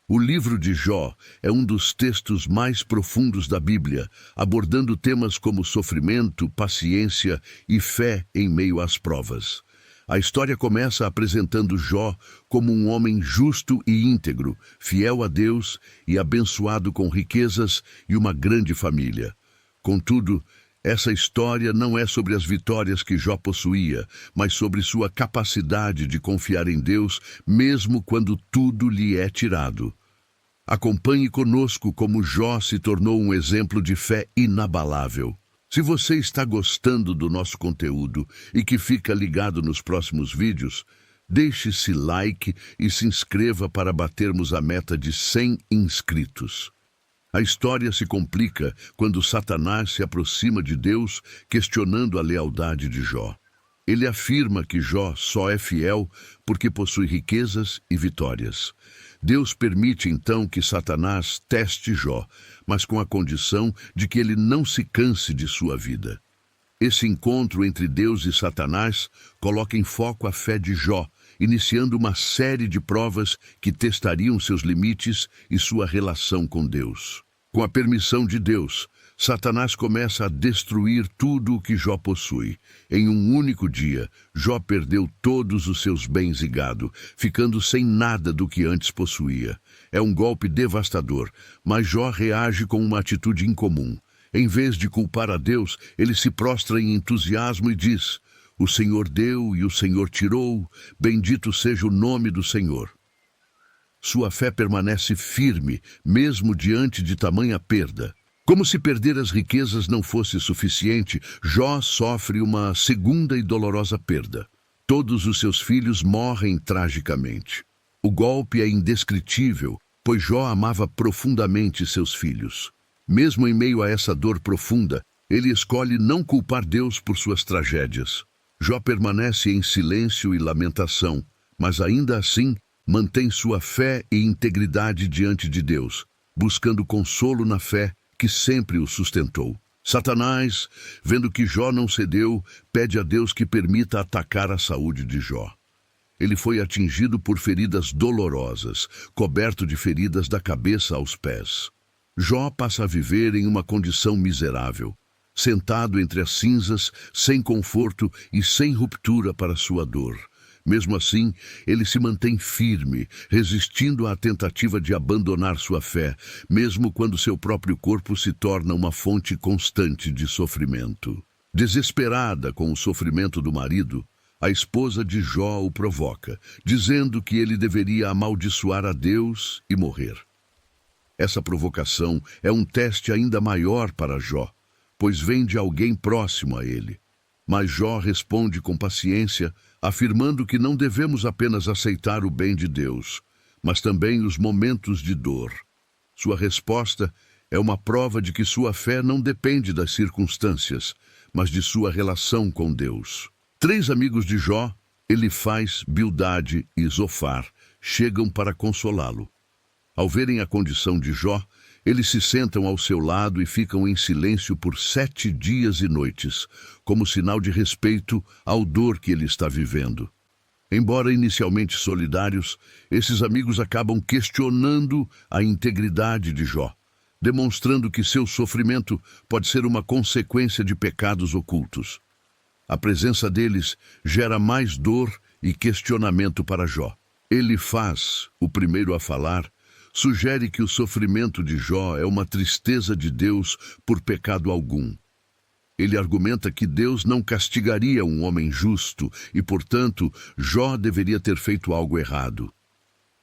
O livro de Jó é um dos textos mais profundos da Bíblia, abordando temas como sofrimento, paciência e fé em meio às provas. A história começa apresentando Jó como um homem justo e íntegro, fiel a Deus e abençoado com riquezas e uma grande família. Contudo, essa história não é sobre as vitórias que Jó possuía, mas sobre sua capacidade de confiar em Deus, mesmo quando tudo lhe é tirado. Acompanhe conosco como Jó se tornou um exemplo de fé inabalável. Se você está gostando do nosso conteúdo e que fica ligado nos próximos vídeos, deixe esse like e se inscreva para batermos a meta de 100 inscritos. A história se complica quando Satanás se aproxima de Deus, questionando a lealdade de Jó. Ele afirma que Jó só é fiel porque possui riquezas e vitórias. Deus permite então que Satanás teste Jó, mas com a condição de que ele não se canse de sua vida. Esse encontro entre Deus e Satanás coloca em foco a fé de Jó, iniciando uma série de provas que testariam seus limites e sua relação com Deus. Com a permissão de Deus, Satanás começa a destruir tudo o que Jó possui. Em um único dia, Jó perdeu todos os seus bens e gado, ficando sem nada do que antes possuía. É um golpe devastador, mas Jó reage com uma atitude incomum. Em vez de culpar a Deus, ele se prostra em entusiasmo e diz: "O Senhor deu e o Senhor tirou, bendito seja o nome do Senhor." Sua fé permanece firme, mesmo diante de tamanha perda. Como se perder as riquezas não fosse suficiente, Jó sofre uma segunda e dolorosa perda. Todos os seus filhos morrem tragicamente. O golpe é indescritível, pois Jó amava profundamente seus filhos. Mesmo em meio a essa dor profunda, ele escolhe não culpar Deus por suas tragédias. Jó permanece em silêncio e lamentação, mas ainda assim mantém sua fé e integridade diante de Deus, buscando consolo na fé que sempre o sustentou. Satanás, vendo que Jó não cedeu, pede a Deus que permita atacar a saúde de Jó. Ele foi atingido por feridas dolorosas, coberto de feridas da cabeça aos pés. Jó passa a viver em uma condição miserável, sentado entre as cinzas, sem conforto e sem ruptura para sua dor. Mesmo assim, ele se mantém firme, resistindo à tentativa de abandonar sua fé, mesmo quando seu próprio corpo se torna uma fonte constante de sofrimento. Desesperada com o sofrimento do marido, a esposa de Jó o provoca, dizendo que ele deveria amaldiçoar a Deus e morrer. Essa provocação é um teste ainda maior para Jó, pois vem de alguém próximo a ele. Mas Jó responde com paciência, afirmando que não devemos apenas aceitar o bem de Deus, mas também os momentos de dor. Sua resposta é uma prova de que sua fé não depende das circunstâncias, mas de sua relação com Deus. 3 amigos de Jó, Elifaz, Bildade e Zofar, chegam para consolá-lo. Ao verem a condição de Jó, eles se sentam ao seu lado e ficam em silêncio por 7 dias e noites, como sinal de respeito à dor que ele está vivendo. Embora inicialmente solidários, esses amigos acabam questionando a integridade de Jó, demonstrando que seu sofrimento pode ser uma consequência de pecados ocultos. A presença deles gera mais dor e questionamento para Jó. Elifaz, o primeiro a falar, sugere que o sofrimento de Jó é uma tristeza de Deus por pecado algum. Ele argumenta que Deus não castigaria um homem justo e, portanto, Jó deveria ter feito algo errado.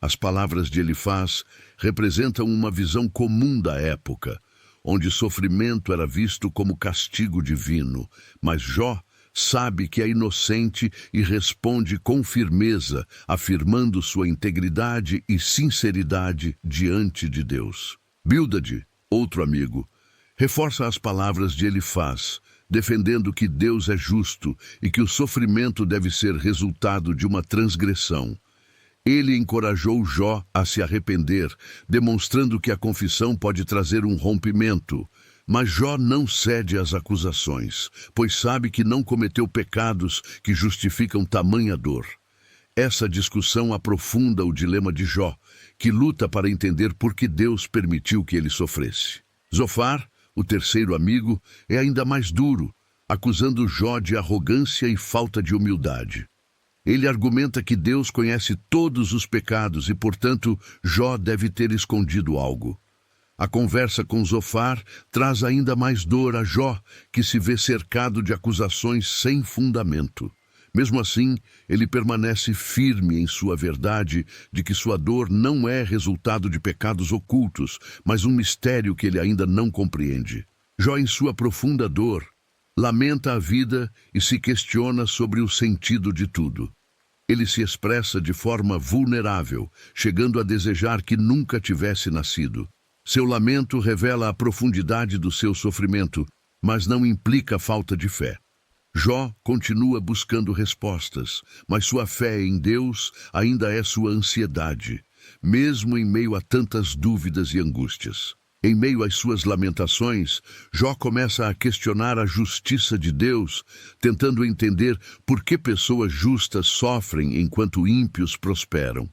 As palavras de Elifaz representam uma visão comum da época, onde sofrimento era visto como castigo divino, mas Jó sabe que é inocente e responde com firmeza, afirmando sua integridade e sinceridade diante de Deus. Bildade, outro amigo, reforça as palavras de Elifaz, defendendo que Deus é justo e que o sofrimento deve ser resultado de uma transgressão. Ele encorajou Jó a se arrepender, demonstrando que a confissão pode trazer um rompimento. Mas Jó não cede às acusações, pois sabe que não cometeu pecados que justificam tamanha dor. Essa discussão aprofunda o dilema de Jó, que luta para entender por que Deus permitiu que ele sofresse. Zofar, o terceiro amigo, é ainda mais duro, acusando Jó de arrogância e falta de humildade. Ele argumenta que Deus conhece todos os pecados e, portanto, Jó deve ter escondido algo. A conversa com Zofar traz ainda mais dor a Jó, que se vê cercado de acusações sem fundamento. Mesmo assim, ele permanece firme em sua verdade de que sua dor não é resultado de pecados ocultos, mas um mistério que ele ainda não compreende. Jó, em sua profunda dor, lamenta a vida e se questiona sobre o sentido de tudo. Ele se expressa de forma vulnerável, chegando a desejar que nunca tivesse nascido. Seu lamento revela a profundidade do seu sofrimento, mas não implica falta de fé. Jó continua buscando respostas, mas sua fé em Deus ainda é sua ansiedade, mesmo em meio a tantas dúvidas e angústias. Em meio às suas lamentações, Jó começa a questionar a justiça de Deus, tentando entender por que pessoas justas sofrem enquanto ímpios prosperam.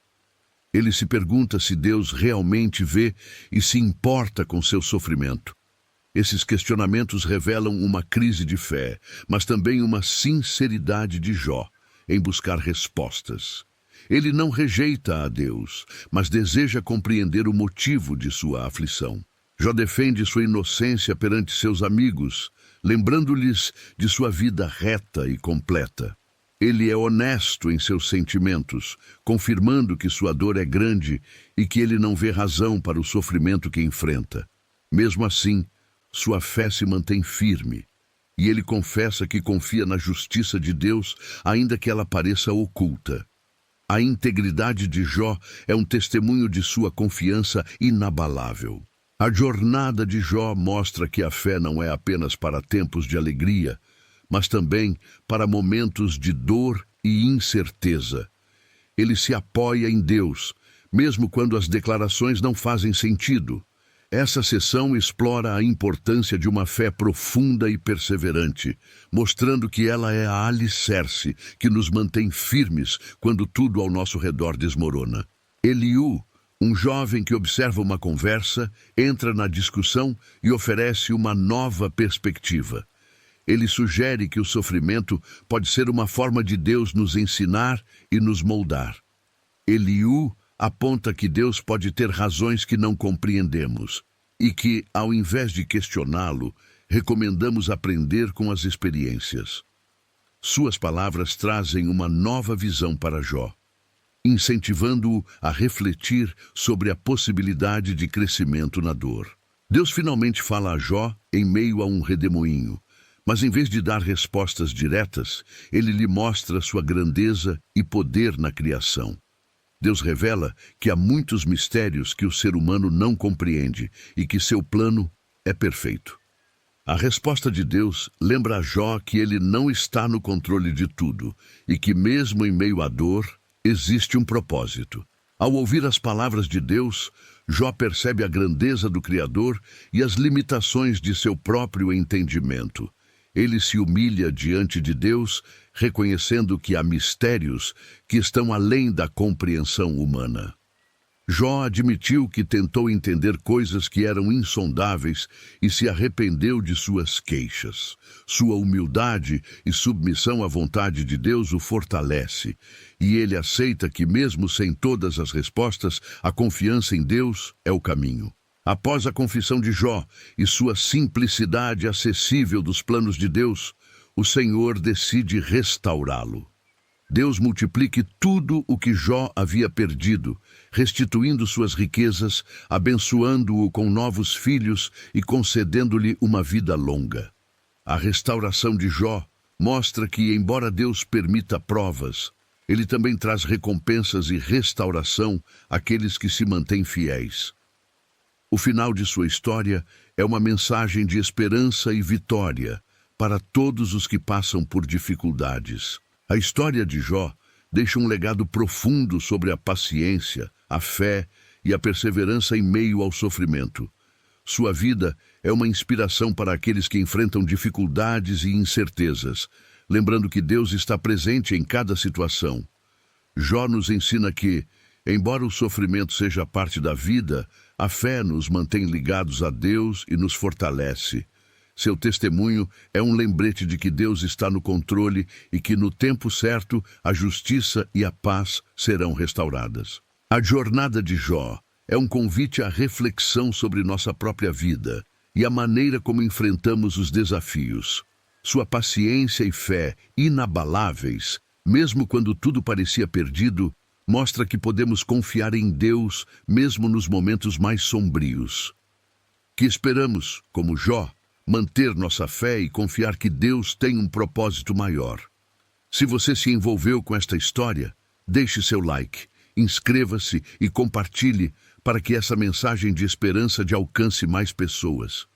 Ele se pergunta se Deus realmente vê e se importa com seu sofrimento. Esses questionamentos revelam uma crise de fé, mas também uma sinceridade de Jó em buscar respostas. Ele não rejeita a Deus, mas deseja compreender o motivo de sua aflição. Jó defende sua inocência perante seus amigos, lembrando-lhes de sua vida reta e completa. Ele é honesto em seus sentimentos, confirmando que sua dor é grande e que ele não vê razão para o sofrimento que enfrenta. Mesmo assim, sua fé se mantém firme, e ele confessa que confia na justiça de Deus, ainda que ela pareça oculta. A integridade de Jó é um testemunho de sua confiança inabalável. A jornada de Jó mostra que a fé não é apenas para tempos de alegria, mas também para momentos de dor e incerteza. Ele se apoia em Deus, mesmo quando as declarações não fazem sentido. Essa sessão explora a importância de uma fé profunda e perseverante, mostrando que ela é a alicerce que nos mantém firmes quando tudo ao nosso redor desmorona. Eliú, um jovem que observa uma conversa, entra na discussão e oferece uma nova perspectiva. Ele sugere que o sofrimento pode ser uma forma de Deus nos ensinar e nos moldar. Eliú aponta que Deus pode ter razões que não compreendemos e que, ao invés de questioná-lo, recomendamos aprender com as experiências. Suas palavras trazem uma nova visão para Jó, incentivando-o a refletir sobre a possibilidade de crescimento na dor. Deus finalmente fala a Jó em meio a um redemoinho, mas em vez de dar respostas diretas, ele lhe mostra sua grandeza e poder na criação. Deus revela que há muitos mistérios que o ser humano não compreende e que seu plano é perfeito. A resposta de Deus lembra a Jó que ele não está no controle de tudo e que, mesmo em meio à dor, existe um propósito. Ao ouvir as palavras de Deus, Jó percebe a grandeza do Criador e as limitações de seu próprio entendimento. Ele se humilha diante de Deus, reconhecendo que há mistérios que estão além da compreensão humana. Jó admitiu que tentou entender coisas que eram insondáveis e se arrependeu de suas queixas. Sua humildade e submissão à vontade de Deus o fortalece, e ele aceita que, mesmo sem todas as respostas, a confiança em Deus é o caminho. Após a confissão de Jó e sua simplicidade acessível dos planos de Deus, o Senhor decide restaurá-lo. Deus multiplique tudo o que Jó havia perdido, restituindo suas riquezas, abençoando-o com novos filhos e concedendo-lhe uma vida longa. A restauração de Jó mostra que, embora Deus permita provas, ele também traz recompensas e restauração àqueles que se mantêm fiéis. O final de sua história é uma mensagem de esperança e vitória para todos os que passam por dificuldades. A história de Jó deixa um legado profundo sobre a paciência, a fé e a perseverança em meio ao sofrimento. Sua vida é uma inspiração para aqueles que enfrentam dificuldades e incertezas, lembrando que Deus está presente em cada situação. Jó nos ensina que, Embora o sofrimento seja parte da vida, a fé nos mantém ligados a Deus e nos fortalece. Seu testemunho é um lembrete de que Deus está no controle e que, no tempo certo, a justiça e a paz serão restauradas. A jornada de Jó é um convite à reflexão sobre nossa própria vida e a maneira como enfrentamos os desafios. Sua paciência e fé inabaláveis, mesmo quando tudo parecia perdido, mostra que podemos confiar em Deus mesmo nos momentos mais sombrios. Que esperamos, como Jó, manter nossa fé e confiar que Deus tem um propósito maior. Se você se envolveu com esta história, deixe seu like, inscreva-se e compartilhe para que essa mensagem de esperança alcance mais pessoas.